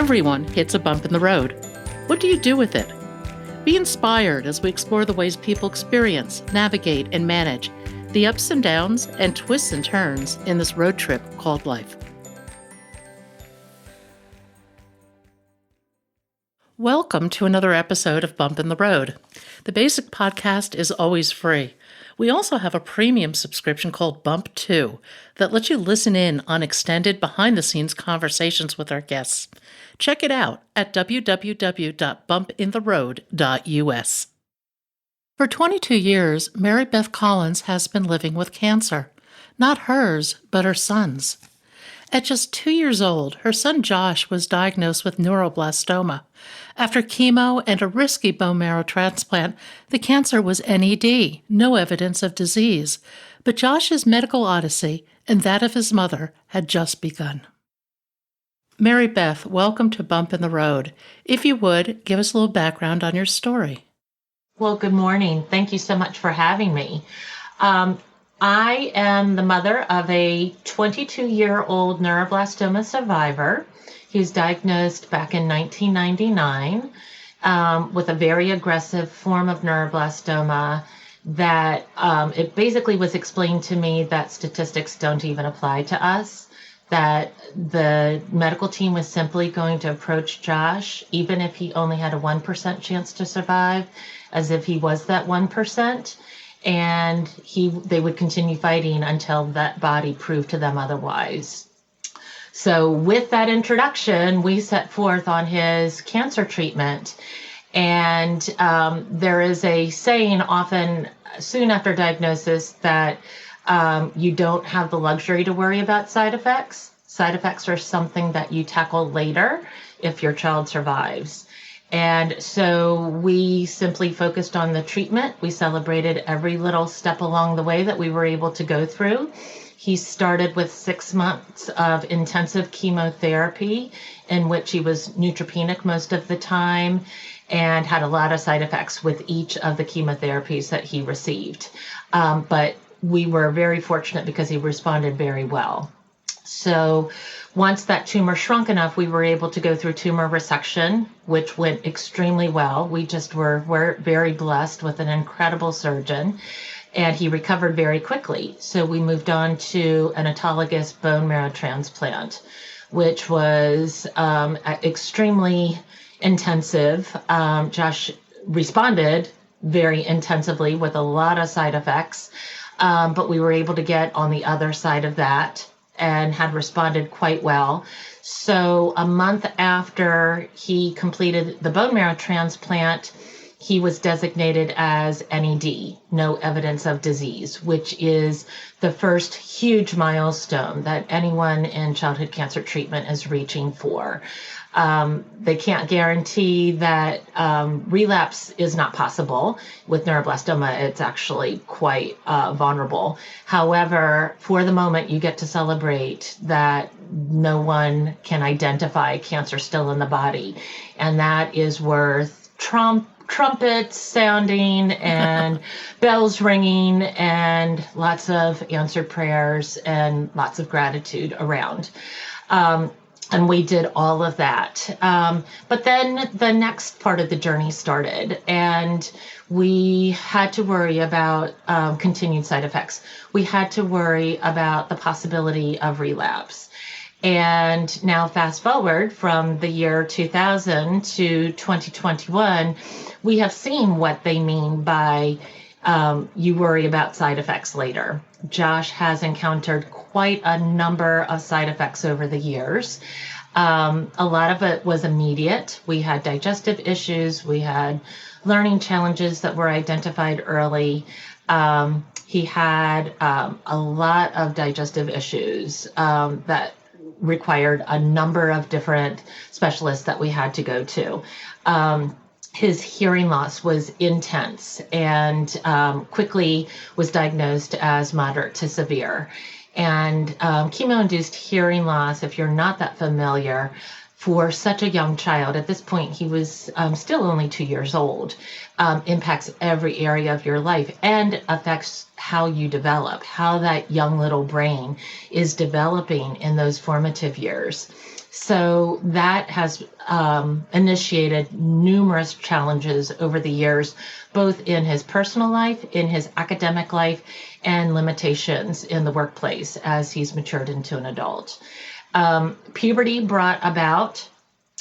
Everyone hits a bump in the road. What do you do with it? Be inspired as we explore the ways people experience, navigate, and manage the ups and downs and twists and turns in this road trip called life. Welcome to another episode of Bump in the Road. The basic podcast is always free. We also have a premium subscription called Bump 2 that lets you listen in on extended behind-the-scenes conversations with our guests. Check it out at www.bumpintheroad.us. For 22 years, Mary Beth Collins has been living with cancer. Not hers, but her son's. At just 2 years old, her son Josh was diagnosed with neuroblastoma. After chemo and a risky bone marrow transplant, the cancer was NED, no evidence of disease. But Josh's medical odyssey and that of his mother had just begun. Mary Beth, welcome to Bump in the Road. If you would, give us a little background on your story. Well, good morning. Thank you so much for having me. I am the mother of a 22-year-old neuroblastoma survivor. He was diagnosed back in 1999 with a very aggressive form of neuroblastoma that it basically was explained to me that statistics don't even apply to us, that the medical team was simply going to approach Josh, even if he only had a 1% chance to survive, as if he was that 1%. And they would continue fighting until that body proved to them otherwise. So with that introduction, we set forth on his cancer treatment. And there is a saying often soon after diagnosis that you don't have the luxury to worry about side effects. Side effects are something that you tackle later if your child survives. And so we simply focused on the treatment. We celebrated every little step along the way that we were able to go through. He started with 6 months of intensive chemotherapy in which he was neutropenic most of the time and had a lot of side effects with each of the chemotherapies that he received. But we were very fortunate because he responded very well. So once that tumor shrunk enough, we were able to go through tumor resection, which went extremely well. We just were very blessed with an incredible surgeon, and he recovered very quickly. So we moved on to an autologous bone marrow transplant, which was extremely intensive. Josh responded very intensively with a lot of side effects, but we were able to get on the other side of that and had responded quite well. So a month after he completed the bone marrow transplant, he was designated as NED, no evidence of disease, which is the first huge milestone that anyone in childhood cancer treatment is reaching for. They can't guarantee that relapse is not possible. With neuroblastoma, it's actually quite vulnerable. However, for the moment, you get to celebrate that no one can identify cancer still in the body. And that is worth trumpets sounding and bells ringing and lots of answered prayers and lots of gratitude around. And we did all of that. But then the next part of the journey started, and we had to worry about continued side effects. We had to worry about the possibility of relapse. And now fast forward from the year 2000 to 2021, we have seen what they mean by you worry about side effects later. Josh has encountered quite a number of side effects over the years. A lot of it was immediate. We had digestive issues. We had learning challenges that were identified early. He had a lot of digestive issues that required a number of different specialists that we had to go to. His hearing loss was intense and quickly was diagnosed as moderate to severe. And chemo-induced hearing loss, if you're not that familiar, for such a young child. At this point, he was still only 2 years old, impacts every area of your life and affects how you develop, how that young little brain is developing in those formative years. So that has initiated numerous challenges over the years, both in his personal life, in his academic life, and limitations in the workplace as he's matured into an adult. Puberty brought about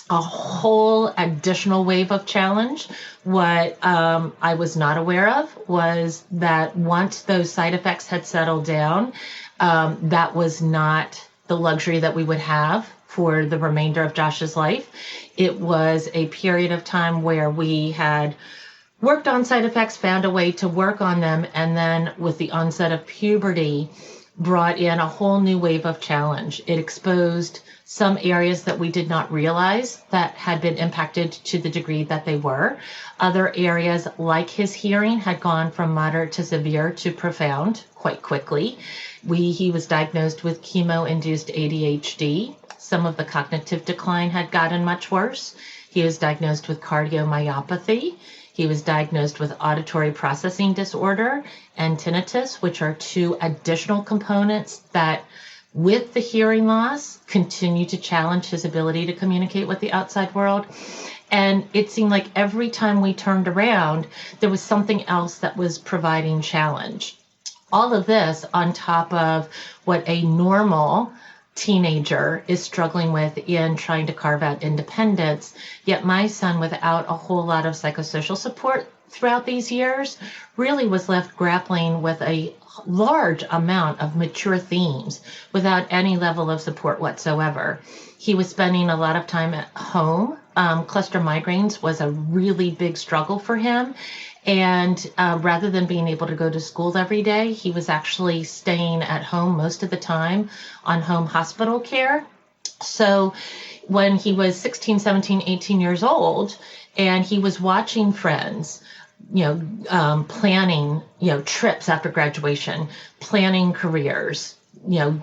a whole additional wave of challenge. What I was not aware of was that once those side effects had settled down, that was not the luxury that we would have for the remainder of Josh's life. It was a period of time where we had worked on side effects, found a way to work on them, and then with the onset of puberty, brought in a whole new wave of challenge. It exposed some areas that we did not realize that had been impacted to the degree that they were. Other areas, like his hearing, had gone from moderate to severe to profound quite quickly. He was diagnosed with chemo-induced ADHD. Some of the cognitive decline had gotten much worse. He was diagnosed with cardiomyopathy. He was diagnosed with auditory processing disorder and tinnitus, which are two additional components that, with the hearing loss, continue to challenge his ability to communicate with the outside world. And it seemed like every time we turned around, there was something else that was providing challenge. All of this on top of what a normal teenager is struggling with in trying to carve out independence. Yet my son, without a whole lot of psychosocial support throughout these years, really was left grappling with a large amount of mature themes without any level of support whatsoever. He was spending a lot of time at home. Cluster migraines was a really big struggle for him. And rather than being able to go to school every day, he was actually staying at home most of the time on home hospital care. So when he was 16, 17, 18 years old, and he was watching friends, planning, trips after graduation, planning careers,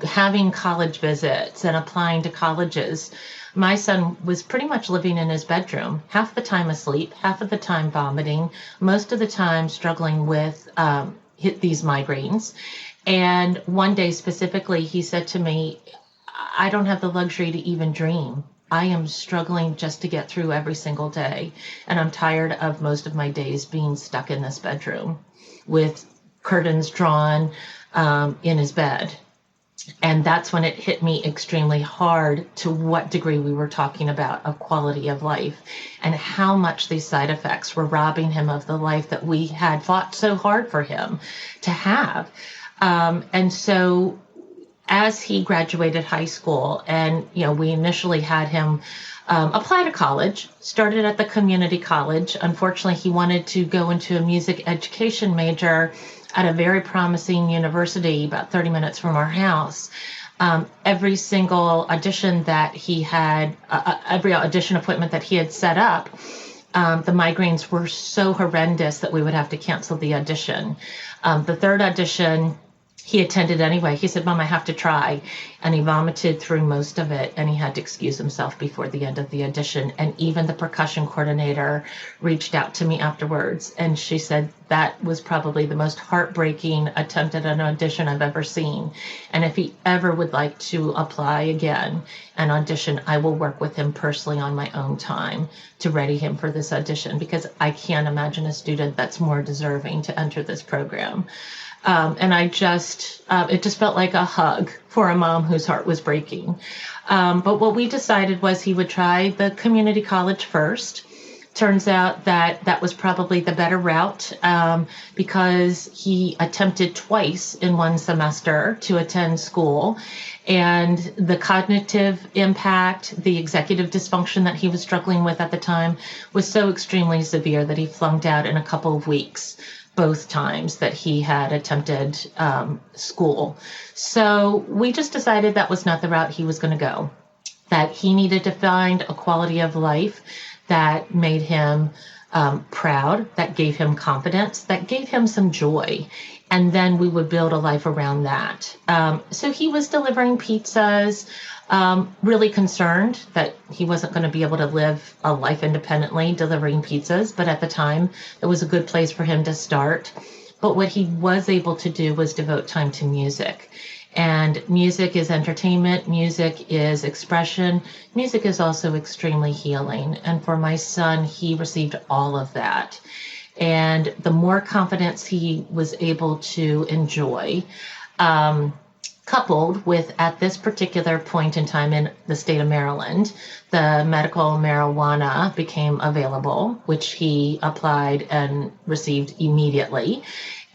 having college visits and applying to colleges, my son was pretty much living in his bedroom, half the time asleep, half of the time vomiting, most of the time struggling with these migraines. And one day specifically, he said to me, I don't have the luxury to even dream. I am struggling just to get through every single day. And I'm tired of most of my days being stuck in this bedroom with curtains drawn in his bed. And that's when it hit me extremely hard to what degree we were talking about of quality of life and how much these side effects were robbing him of the life that we had fought so hard for him to have. And so as he graduated high school and, we initially had him apply to college, started at the community college. Unfortunately, he wanted to go into a music education major at a very promising university about 30 minutes from our house. Every single audition that he had, every audition appointment that he had set up, the migraines were so horrendous that we would have to cancel the audition. The third audition, he attended anyway. He said, Mom, I have to try. And he vomited through most of it, and he had to excuse himself before the end of the audition. And even the percussion coordinator reached out to me afterwards, and she said that was probably the most heartbreaking attempt at an audition I've ever seen. And if he ever would like to apply again and audition, I will work with him personally on my own time to ready him for this audition, because I can't imagine a student that's more deserving to enter this program. And it just felt like a hug for a mom whose heart was breaking. But what we decided was he would try the community college first. Turns out that was probably the better route because he attempted twice in one semester to attend school. And the cognitive impact, the executive dysfunction that he was struggling with at the time was so extremely severe that he flunked out in a couple of weeks both times that he had attempted school. So we just decided that was not the route he was going to go, that he needed to find a quality of life that made him proud, that gave him confidence, that gave him some joy. and then we would build a life around that. So he was delivering pizzas, really concerned that he wasn't going to be able to live a life independently delivering pizzas, but at the time, it was a good place for him to start. But what he was able to do was devote time to music. And music is entertainment, music is expression, music is also extremely healing. And for my son, he received all of that. And the more confidence he was able to enjoy, coupled with, at this particular point in time in the state of Maryland, the medical marijuana became available, which he applied and received immediately.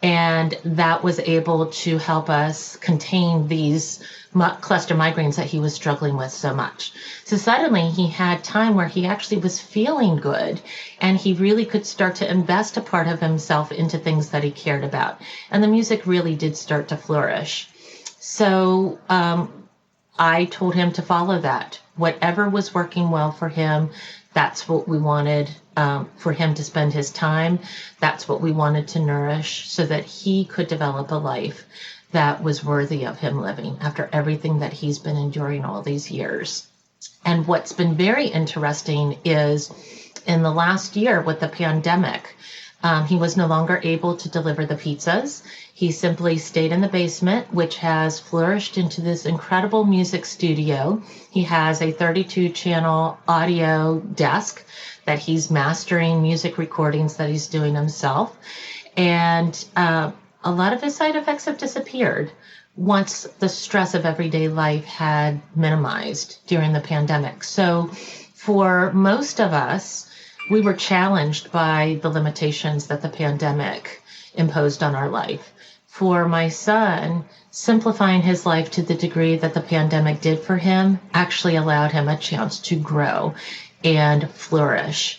And that was able to help us contain these cluster migraines that he was struggling with so much. So suddenly he had time where he actually was feeling good, and he really could start to invest a part of himself into things that he cared about. And the music really did start to flourish. So I told him to follow that. Whatever was working well for him, that's what we wanted for him to spend his time. That's what we wanted to nourish so that he could develop a life that was worthy of him living after everything that he's been enduring all these years. And what's been very interesting is in the last year with the pandemic, he was no longer able to deliver the pizzas. He simply stayed in the basement, which has flourished into this incredible music studio. He has a 32-channel audio desk that he's mastering music recordings that he's doing himself. And a lot of his side effects have disappeared once the stress of everyday life had minimized during the pandemic. So for most of us, we were challenged by the limitations that the pandemic imposed on our life. For my son, simplifying his life to the degree that the pandemic did for him actually allowed him a chance to grow and flourish.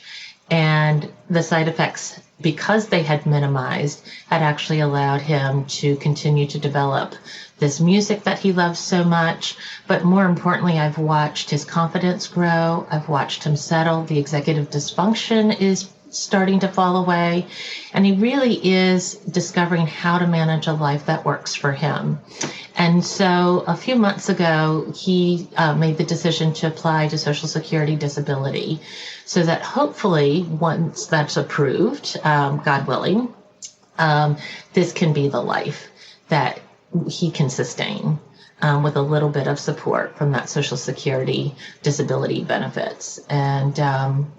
And the side effects, because they had minimized, had actually allowed him to continue to develop this music that he loves so much. But more importantly, I've watched his confidence grow. I've watched him settle. The executive dysfunction is starting to fall away. And he really is discovering how to manage a life that works for him. And so a few months ago, he made the decision to apply to Social Security disability so that hopefully once that's approved, God willing, this can be the life that he can sustain with a little bit of support from that Social Security disability benefits. And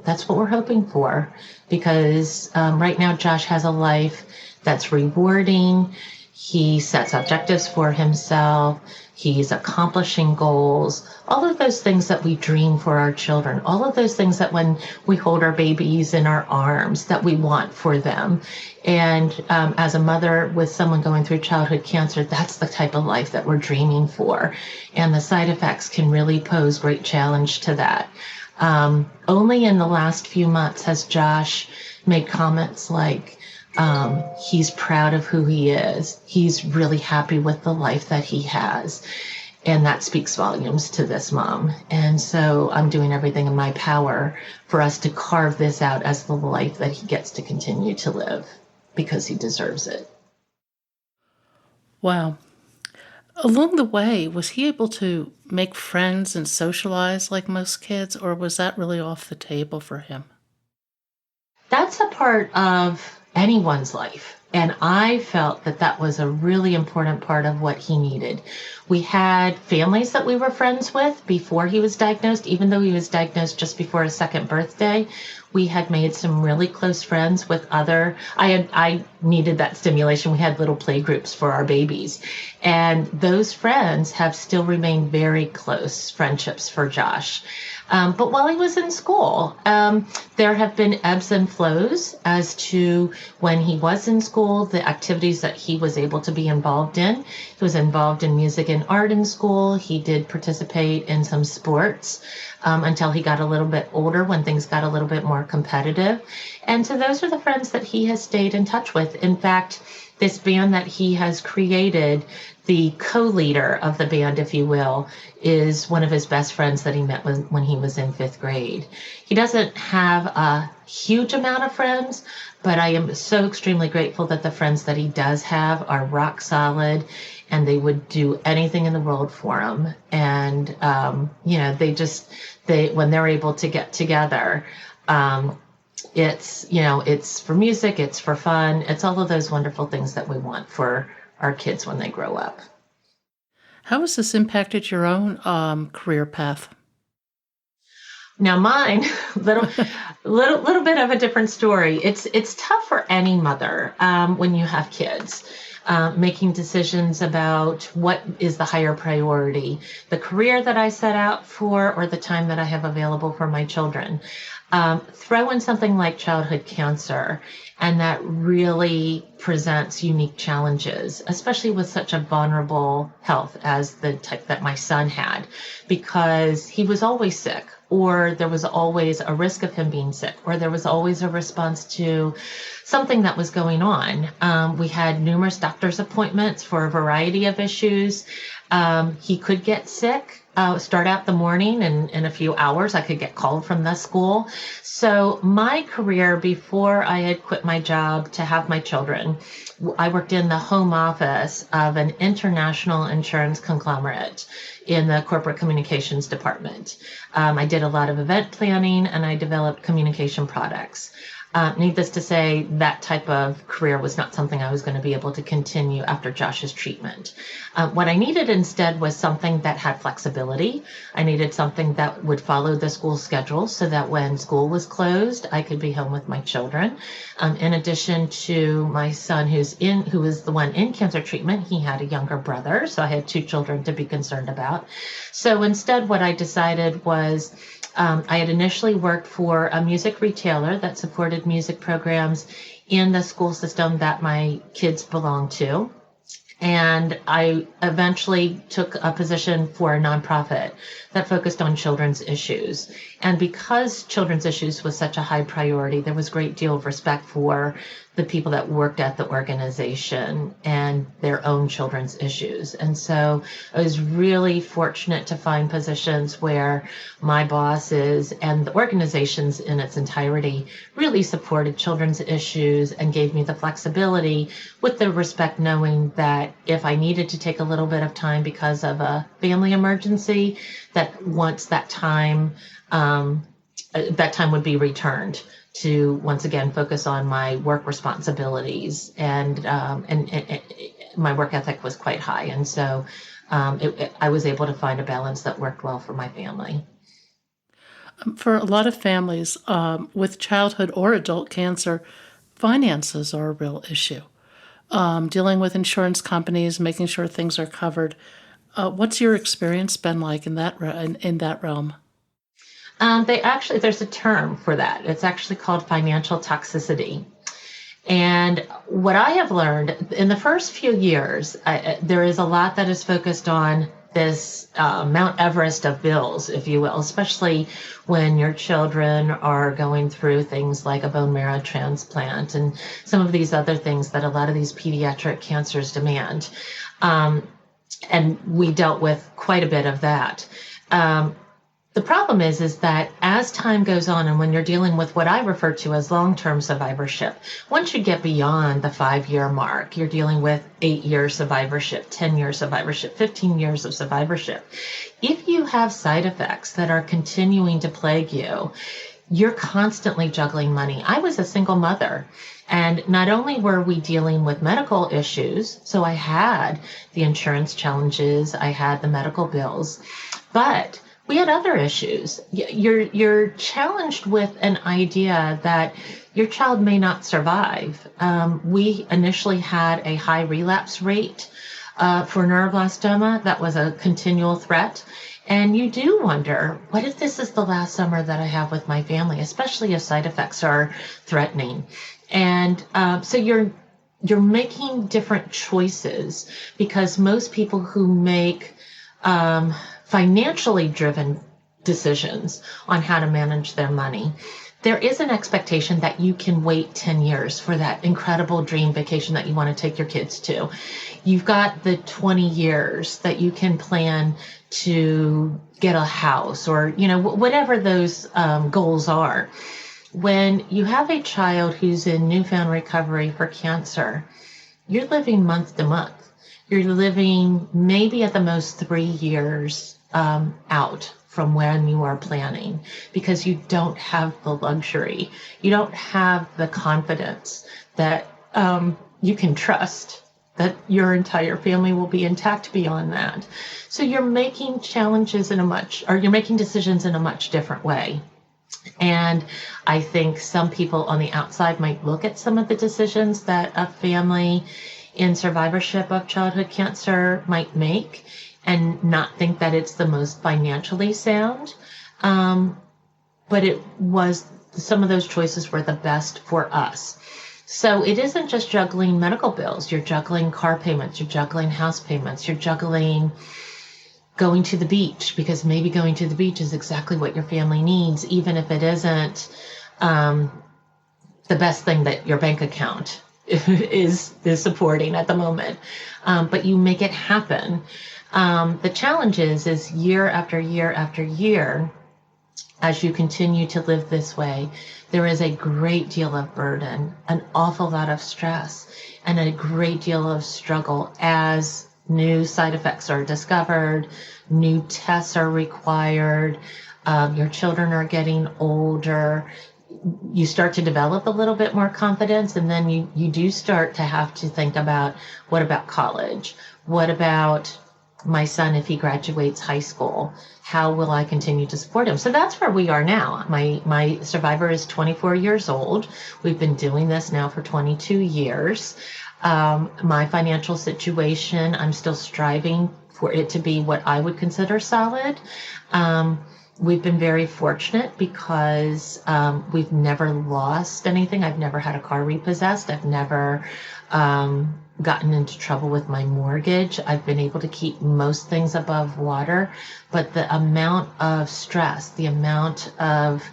that's what we're hoping for, because right now Josh has a life that's rewarding. He sets objectives for himself. He's accomplishing goals, all of those things that we dream for our children, all of those things that when we hold our babies in our arms that we want for them. And as a mother with someone going through childhood cancer, that's the type of life that we're dreaming for. And the side effects can really pose great challenge to that. Only in the last few months has Josh made comments like, he's proud of who he is. He's really happy with the life that he has. And that speaks volumes to this mom. And so I'm doing everything in my power for us to carve this out as the life that he gets to continue to live, because he deserves it. Wow. Along the way, was he able to make friends and socialize like most kids, or was that really off the table for him? That's a part of anyone's life. And I felt that that was a really important part of what he needed. We had families that we were friends with before he was diagnosed, even though he was diagnosed just before his second birthday. We had made some really close friends with I needed that stimulation. We had little play groups for our babies. And those friends have still remained very close friendships for Josh. But while he was in school, there have been ebbs and flows as to when he was in school, the activities that he was able to be involved in. He was involved in music and art in school. He did participate in some sports until he got a little bit older, when things got a little bit more competitive. And so those are the friends that he has stayed in touch with. In fact, this band that he has created, the co-leader of the band, if you will, is one of his best friends that he met when he was in 5th grade. He doesn't have a huge amount of friends, but I am so extremely grateful that the friends that he does have are rock solid, and they would do anything in the world for him. And, when they're able to get together, it's for music, it's for fun, it's all of those wonderful things that we want for our kids when they grow up. How has this impacted your own career path? Now mine, little bit of a different story. It's tough for any mother when you have kids. Making decisions about what is the higher priority, the career that I set out for or the time that I have available for my children. Throw in something like childhood cancer, and that really presents unique challenges, especially with such a vulnerable health as the type that my son had, because he was always sick, or there was always a risk of him being sick, or there was always a response to something that was going on. We had numerous doctor's appointments for a variety of issues. He could get sick, start out the morning, and in a few hours I could get called from the school. So my career, before I had quit my job to have my children, I worked in the home office of an international insurance conglomerate in the corporate communications department. I did a lot of event planning, and I developed communication products. Needless to say, that type of career was not something I was going to be able to continue after Josh's treatment. What I needed instead was something that had flexibility. I needed something that would follow the school schedule so that when school was closed, I could be home with my children. In addition to my son, who is the one in cancer treatment, he had a younger brother, so I had 2 children to be concerned about. So instead, what I decided was, I had initially worked for a music retailer that supported music programs in the school system that my kids belonged to. And I eventually took a position for a nonprofit that focused on children's issues. And because children's issues was such a high priority, there was a great deal of respect for the people that worked at the organization and their own children's issues. And so I was really fortunate to find positions where my bosses and the organizations in its entirety really supported children's issues and gave me the flexibility, with the respect knowing that if I needed to take a little bit of time because of a family emergency, that once that time would be returned to once again focus on my work responsibilities, and my work ethic was quite high, and so I was able to find a balance that worked well for my family. For a lot of families with childhood or adult cancer, finances are a real issue. Dealing with insurance companies, making sure things are covered. What's your experience been like in that realm? There's a term for that. It's actually called financial toxicity. And what I have learned in the first few years, there is a lot that is focused on this Mount Everest of bills, if you will, especially when your children are going through things like a bone marrow transplant and some of these other things that a lot of these pediatric cancers demand. And we dealt with quite a bit of that. The problem is that as time goes on, and when you're dealing with what I refer to as long-term survivorship, once you get beyond the 5-year mark, you're dealing with 8-year survivorship, 10-year survivorship, 15 years of survivorship. If you have side effects that are continuing to plague you, you're constantly juggling money. I was a single mother, and not only were we dealing with medical issues, so I had the insurance challenges, I had the medical bills, but we had other issues. You're challenged with an idea that your child may not survive. We initially had a high relapse rate for neuroblastoma. That was a continual threat. And you do wonder, what if this is the last summer that I have with my family, especially if side effects are threatening? And so you're making different choices, because most people who make financially driven decisions on how to manage their money, there is an expectation that you can wait 10 years for that incredible dream vacation that you want to take your kids to. You've got the 20 years that you can plan to get a house, or, whatever those goals are. When you have a child who's in newfound recovery for cancer, you're living month to month. You're living maybe at the most 3 years out from when you are planning, because you don't have the luxury. You don't have the confidence that you can trust that your entire family will be intact beyond that. So you're making you're making decisions in a much different way. And I think some people on the outside might look at some of the decisions that a family in survivorship of childhood cancer might make and not think that it's the most financially sound. But some of those choices were the best for us. So it isn't just juggling medical bills. You're juggling car payments, you're juggling house payments, you're juggling going to the beach, because maybe going to the beach is exactly what your family needs, even if it isn't the best thing that your bank account is supporting at the moment. But you make it happen. The challenge is year after year after year, as you continue to live this way, there is a great deal of burden, an awful lot of stress, and a great deal of struggle as new side effects are discovered, new tests are required, your children are getting older. You start to develop a little bit more confidence, and then you do start to have to think about, what about college? What about my son if he graduates high school? How will I continue to support him? So that's where we are now. My survivor is 24 years old. We've been doing this now for 22 years. My financial situation, I'm still striving for it to be what I would consider solid. We've been very fortunate because we've never lost anything. I've never had a car repossessed. I've never gotten into trouble with my mortgage. I've been able to keep most things above water, but the amount of stress, the amount of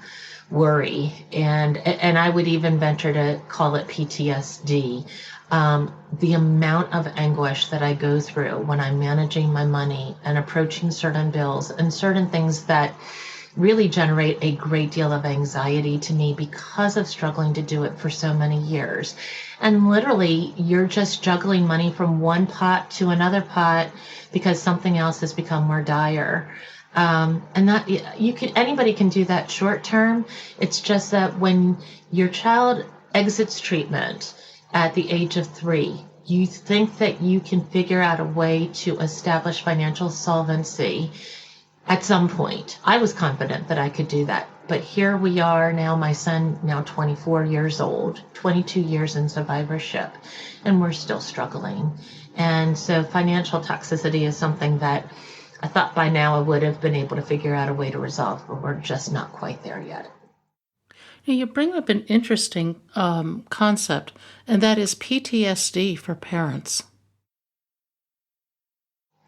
worry, and I would even venture to call it PTSD, the amount of anguish that I go through when I'm managing my money and approaching certain bills and certain things that really generate a great deal of anxiety to me because of struggling to do it for so many years. And literally, you're just juggling money from one pot to another pot because something else has become more dire. And that anybody can do that short term. It's just that when your child exits treatment at the age of 3, you think that you can figure out a way to establish financial solvency at some point. I was confident that I could do that. But here we are now, my son now 24 years old, 22 years in survivorship, and we're still struggling. And so financial toxicity is something that I thought by now I would have been able to figure out a way to resolve, but we're just not quite there yet. Now, you bring up an interesting concept, and that is PTSD for parents.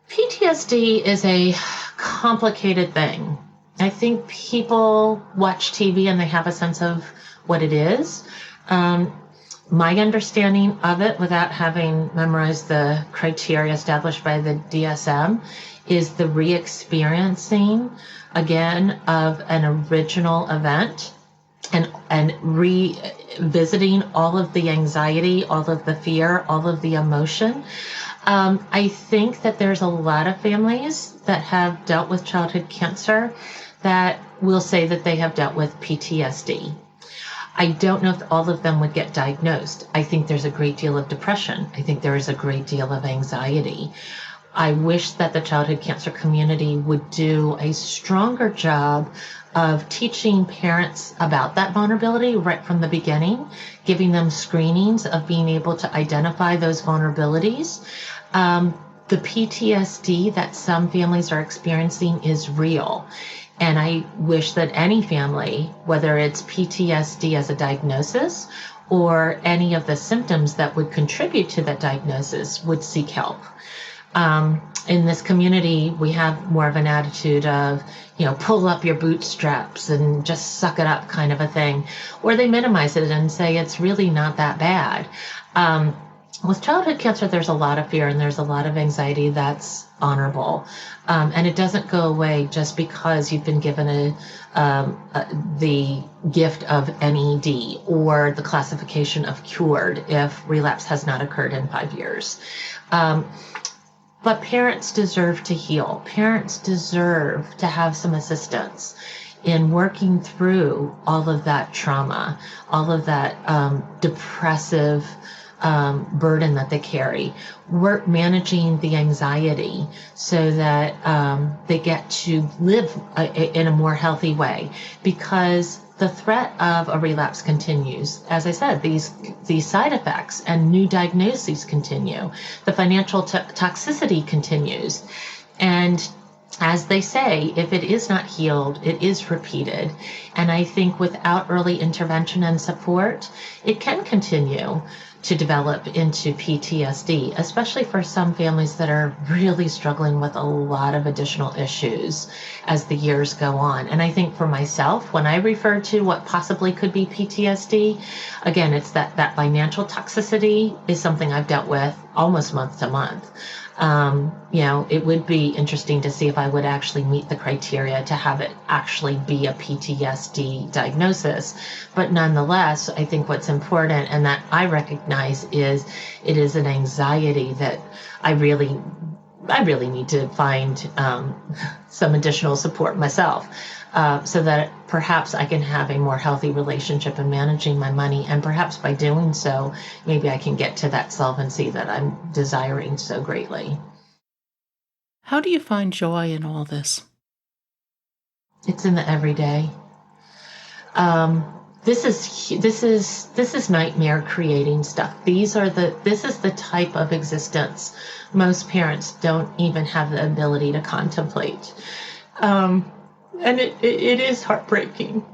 PTSD is a complicated thing. I think people watch TV and they have a sense of what it is. My understanding of it, without having memorized the criteria established by the DSM, is the re-experiencing again of an original event and revisiting all of the anxiety, all of the fear, all of the emotion. I think that there's a lot of families that have dealt with childhood cancer that will say that they have dealt with PTSD. I don't know if all of them would get diagnosed. I think there's a great deal of depression. I think there is a great deal of anxiety. I wish that the childhood cancer community would do a stronger job of teaching parents about that vulnerability right from the beginning, giving them screenings of being able to identify those vulnerabilities. The PTSD that some families are experiencing is real. And I wish that any family, whether it's PTSD as a diagnosis or any of the symptoms that would contribute to that diagnosis, would seek help. in this community, we have more of an attitude of, pull up your bootstraps and just suck it up kind of a thing, or they minimize it and say it's really not that bad. With childhood cancer, there's a lot of fear and there's a lot of anxiety that's honorable. And it doesn't go away just because you've been given the gift of NED or the classification of cured if relapse has not occurred in 5 years. But parents deserve to heal. Parents deserve to have some assistance in working through all of that trauma, all of that depressive burden that they carry, managing the anxiety so that they get to live in a more healthy way, because the threat of a relapse continues. As I said, these side effects and new diagnoses continue. The financial toxicity continues. And as they say, if it is not healed, it is repeated. And I think without early intervention and support, it can continue to develop into PTSD, especially for some families that are really struggling with a lot of additional issues as the years go on. And I think for myself, when I refer to what possibly could be PTSD, again, it's that financial toxicity is something I've dealt with almost month to month. It would be interesting to see if I would actually meet the criteria to have it actually be a PTSD diagnosis. But nonetheless, I think what's important and that I recognize is it is an anxiety that I really need to find some additional support myself, so that perhaps I can have a more healthy relationship in managing my money. And perhaps by doing so, maybe I can get to that solvency that I'm desiring so greatly. How do you find joy in all this? It's in the everyday. This is nightmare creating stuff. This is the type of existence most parents don't even have the ability to contemplate. And it is heartbreaking,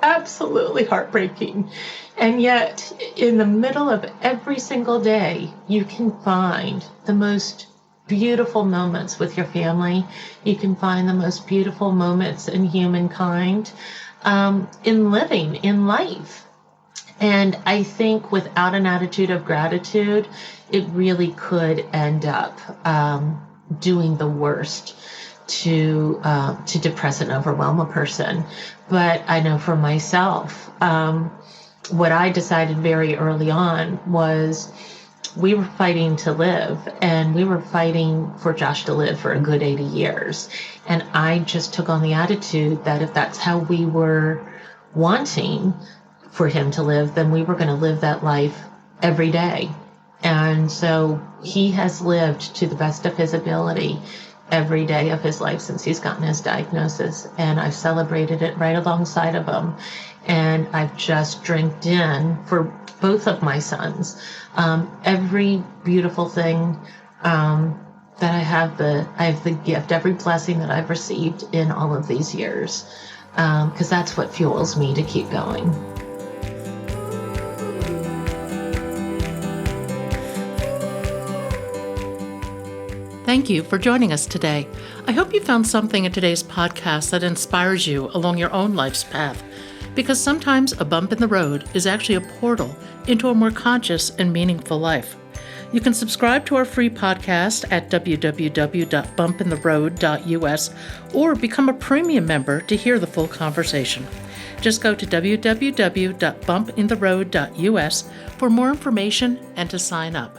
absolutely heartbreaking. And yet, in the middle of every single day, you can find the most beautiful moments with your family. You can find the most beautiful moments in humankind, in living, in life. And I think without an attitude of gratitude, it really could end up doing the worst to depress and overwhelm a person. But I know for myself, what I decided very early on was we were fighting to live, and we were fighting for Josh to live for a good 80 years. And I just took on the attitude that if that's how we were wanting for him to live, then we were going to live that life every day. And so he has lived to the best of his ability every day of his life since he's gotten his diagnosis, and I've celebrated it right alongside of him. And I've just drank in for both of my sons every beautiful thing that I have the gift, every blessing that I've received in all of these years, because that's what fuels me to keep going. Thank you for joining us today. I hope you found something in today's podcast that inspires you along your own life's path, because sometimes a bump in the road is actually a portal into a more conscious and meaningful life. You can subscribe to our free podcast at www.bumpintheroad.us or become a premium member to hear the full conversation. Just go to www.bumpintheroad.us for more information and to sign up.